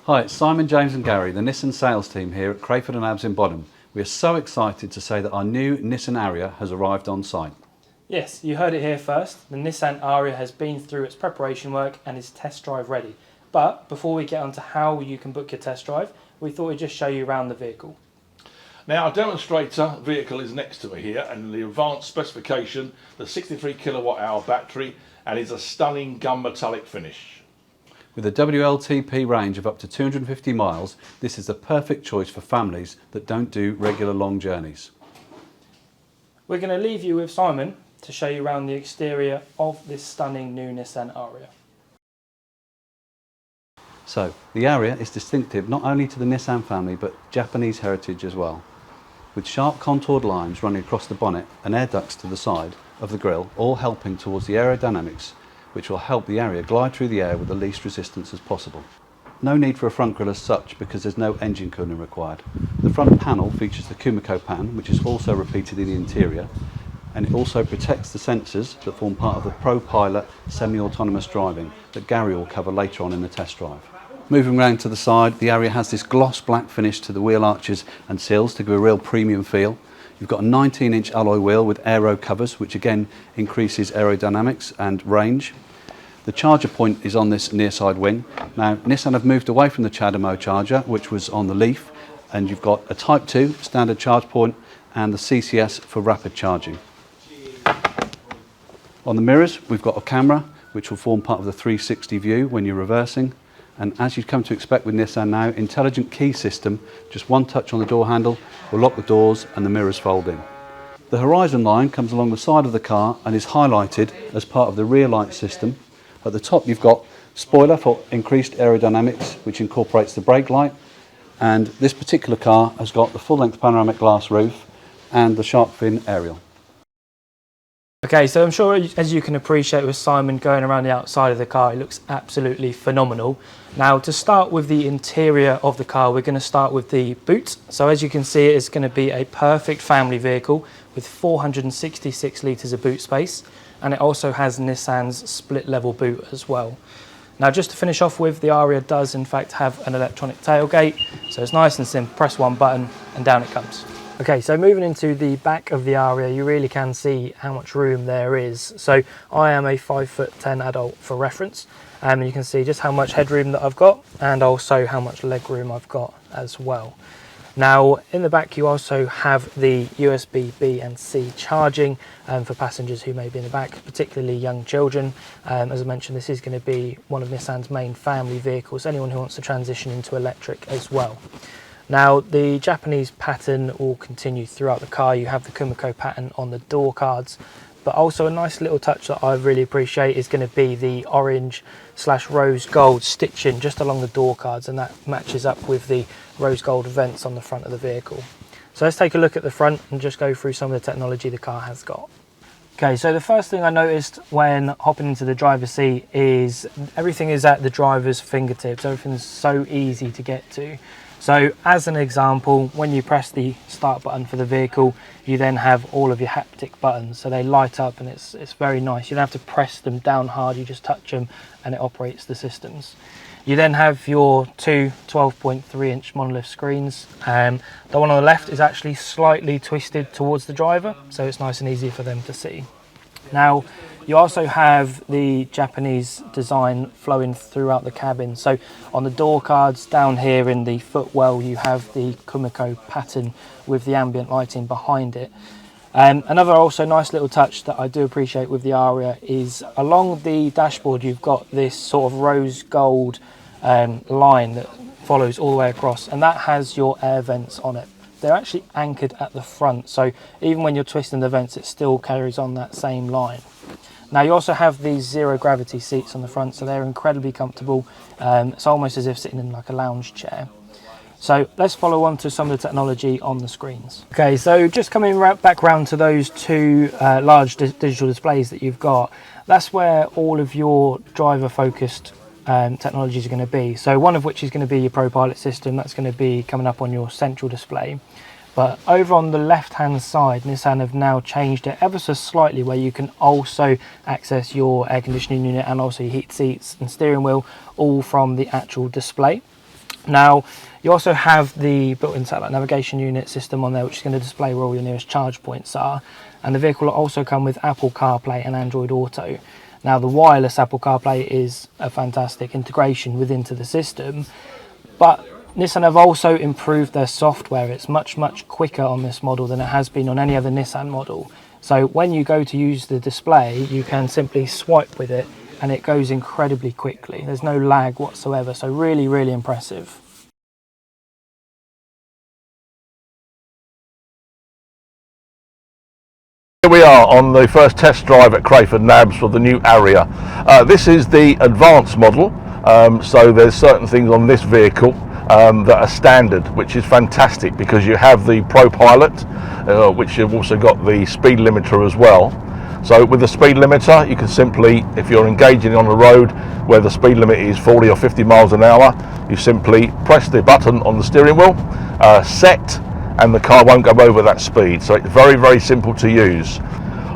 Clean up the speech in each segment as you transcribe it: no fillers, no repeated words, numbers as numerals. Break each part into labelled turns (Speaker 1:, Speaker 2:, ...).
Speaker 1: Hi, it's Simon, James and Gary, the Nissan sales team here at Crayford and Abs in Bodham. We are so excited to say that our new Nissan ARIYA has arrived on site.
Speaker 2: Yes, you heard it here first. The Nissan ARIYA has been through its preparation work and is test drive ready. But before we get on to how you can book your test drive, we thought we'd just show you around the vehicle.
Speaker 3: Now, our demonstrator vehicle is next to me here, and the advanced specification, the 63 kilowatt hour battery, and is a stunning gunmetallic finish.
Speaker 1: With a WLTP range of up to 250 miles, this is the perfect choice for families that don't do regular long journeys.
Speaker 2: We're going to leave you with Simon to show you around the exterior of this stunning new Nissan ARIYA.
Speaker 1: So, the ARIYA is distinctive not only to the Nissan family but Japanese heritage as well. With sharp contoured lines running across the bonnet and air ducts to the side of the grille, all helping towards the aerodynamics, which will help the ARIYA glide through the air with the least resistance as possible. No need for a front grille as such because there's no engine cooling required. The front panel features the Kumiko pan, which is also repeated in the interior, and it also protects the sensors that form part of the ProPilot semi-autonomous driving that Gary will cover later on in the test drive. Moving round to the side, the ARIYA has this gloss black finish to the wheel arches and sills to give a real premium feel. You've got a 19-inch alloy wheel with aero covers, which again increases aerodynamics and range. The charger point is on this near side wing. Now, Nissan have moved away from the CHAdeMO charger, which was on the Leaf, and you've got a Type 2 standard charge point and the CCS for rapid charging. On the mirrors, we've got a camera, which will form part of the 360 view when you're reversing. And as you've come to expect with Nissan now, intelligent key system, just one touch on the door handle will lock the doors and the mirrors fold in. The horizon line comes along the side of the car and is highlighted as part of the rear light system. At the top you've got spoiler for increased aerodynamics, which incorporates the brake light, and this particular car has got the full-length panoramic glass roof and the shark fin aerial.
Speaker 2: Okay, so I'm sure as you can appreciate with Simon going around the outside of the car, it looks absolutely phenomenal. Now, to start with the interior of the car, we're going to start with the boot. So as you can see, it's going to be a perfect family vehicle with 466 litres of boot space, and it also has Nissan's split level boot as well. Now, just to finish off with, the ARIYA does in fact have an electronic tailgate, so it's nice and simple. Press one button and down it comes. Okay, so moving into the back of the ARIYA, you really can see how much room there is. So I am a 5'10" adult for reference, and you can see just how much headroom that I've got and also how much leg room I've got as well. Now, in the back you also have the USB B and C charging for passengers who may be in the back, particularly young children. As I mentioned, this is going to be one of Nissan's main family vehicles, anyone who wants to transition into electric as well. Now, the Japanese pattern will continue throughout the car. You have the Kumiko pattern on the door cards, but also a nice little touch that I really appreciate is going to be the orange/rose gold stitching just along the door cards, and that matches up with the rose gold vents on the front of the vehicle. So let's take a look at the front and just go through some of the technology the car has got. Okay, so the first thing I noticed when hopping into the driver's seat is everything is at the driver's fingertips. Everything's so easy to get to. So as an example, when you press the start button for the vehicle, you then have all of your haptic buttons. So they light up and it's very nice. You don't have to press them down hard, you just touch them and it operates the systems. You then have your two 12.3-inch monolith screens. The one on the left is actually slightly twisted towards the driver, so it's nice and easy for them to see. Now, you also have the Japanese design flowing throughout the cabin. So on the door cards down here in the footwell, you have the Kumiko pattern with the ambient lighting behind it. Another also nice little touch that I do appreciate with the ARIYA is along the dashboard, you've got this sort of rose gold line that follows all the way across, and that has your air vents on it. They're actually anchored at the front, so even when you're twisting the vents, it still carries on that same line. Now, you also have these zero gravity seats on the front, so they're incredibly comfortable. It's almost as if sitting in like a lounge chair. So let's follow on to some of the technology on the screens. Okay, so just coming back round to those two large digital displays that you've got, that's where all of your driver focused technologies are going to be. So one of which is going to be your ProPilot system. That's going to be coming up on your central display. But over on the left hand side, Nissan have now changed it ever so slightly, where you can also access your air conditioning unit and also your heat seats and steering wheel all from the actual display. Now, you also have the built-in satellite navigation unit system on there, which is going to display where all your nearest charge points are. And the vehicle will also come with Apple CarPlay and Android Auto. Now, the wireless Apple CarPlay is a fantastic integration into the system, but Nissan have also improved their software. It's much quicker on this model than it has been on any other Nissan model. So when you go to use the display, you can simply swipe with it and it goes incredibly quickly. There's no lag whatsoever, so really impressive.
Speaker 3: Here we are on the first test drive at Crayford Nabs for the new ARIYA. This is the advanced model, so there's certain things on this vehicle that are standard, which is fantastic because you have the Pro Pilot, which you've also got the speed limiter as well. So with the speed limiter, you can simply, if you're engaging on a road where the speed limit is 40 or 50 miles an hour, you simply press the button on the steering wheel, set, and the car won't go over that speed. So it's very simple to use.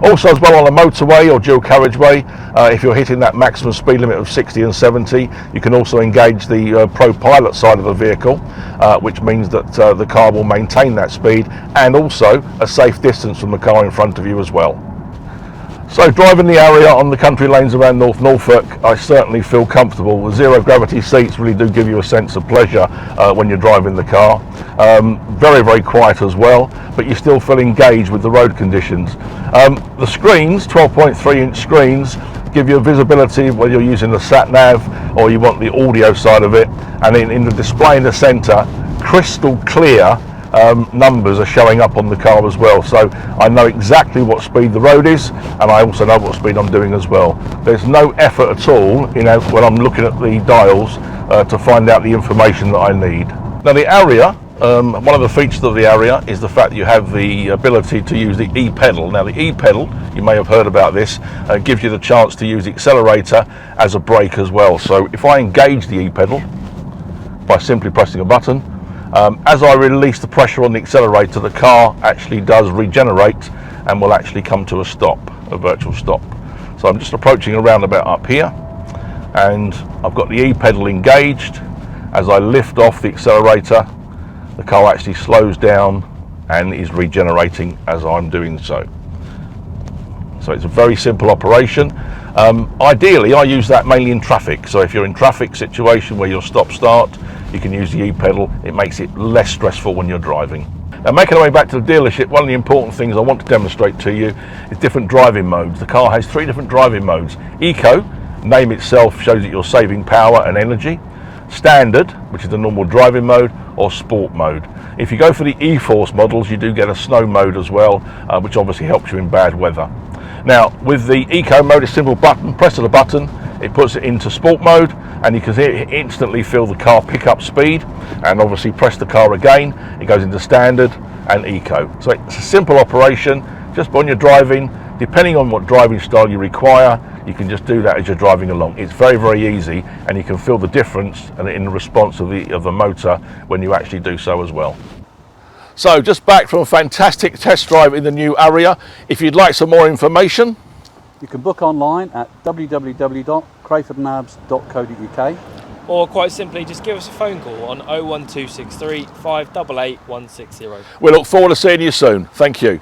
Speaker 3: Also as well on a motorway or dual carriageway, if you're hitting that maximum speed limit of 60 and 70, you can also engage the Pro Pilot side of the vehicle, which means that the car will maintain that speed and also a safe distance from the car in front of you as well. So driving the ARIYA on the country lanes around North Norfolk, I certainly feel comfortable. The zero gravity seats really do give you a sense of pleasure when you're driving the car. Very quiet as well, but you still feel engaged with the road conditions. The screens, 12.3-inch screens, give you a visibility whether you're using the sat nav or you want the audio side of it, and in the display in the centre, crystal clear numbers are showing up on the car as well, so I know exactly what speed the road is, and I also know what speed I'm doing as well. There's no effort at all, when I'm looking at the dials to find out the information that I need. Now the ARIYA, one of the features of the ARIYA is the fact that you have the ability to use the e-pedal. Now the e-pedal, you may have heard about this, gives you the chance to use the accelerator as a brake as well. So if I engage the e-pedal by simply pressing a button, as I release the pressure on the accelerator, the car actually does regenerate and will actually come to a stop, a virtual stop. So I'm just approaching a roundabout up here, and I've got the e-pedal engaged. As I lift off the accelerator, the car actually slows down and is regenerating as I'm doing so. So it's a very simple operation. Ideally, I use that mainly in traffic. So if you're in traffic situation where you're stop-start, you can use the e-pedal. It makes it less stressful when you're driving. Now, making our way back to the dealership, one of the important things I want to demonstrate to you is different driving modes. The car has 3 different driving modes. Eco, name itself shows that you're saving power and energy. Standard, which is the normal driving mode, or sport mode. If you go for the E-Force models, you do get a snow mode as well, which obviously helps you in bad weather. Now, with the Eco mode, it's a simple button, press of the button, it puts it into sport mode, and you can instantly feel the car pick up speed, and obviously press the car again, it goes into standard and Eco. So it's a simple operation, just when you're driving, depending on what driving style you require, you can just do that as you're driving along. It's very easy, and you can feel the difference in the response of the motor when you actually do so as well. So just back from a fantastic test drive in the new ARIYA. If you'd like some more information,
Speaker 1: You can book online at www.crayfordnabs.co.uk.
Speaker 2: Or quite simply, just give us a phone call on 01263 588 160.
Speaker 3: we look forward to seeing you soon. Thank you.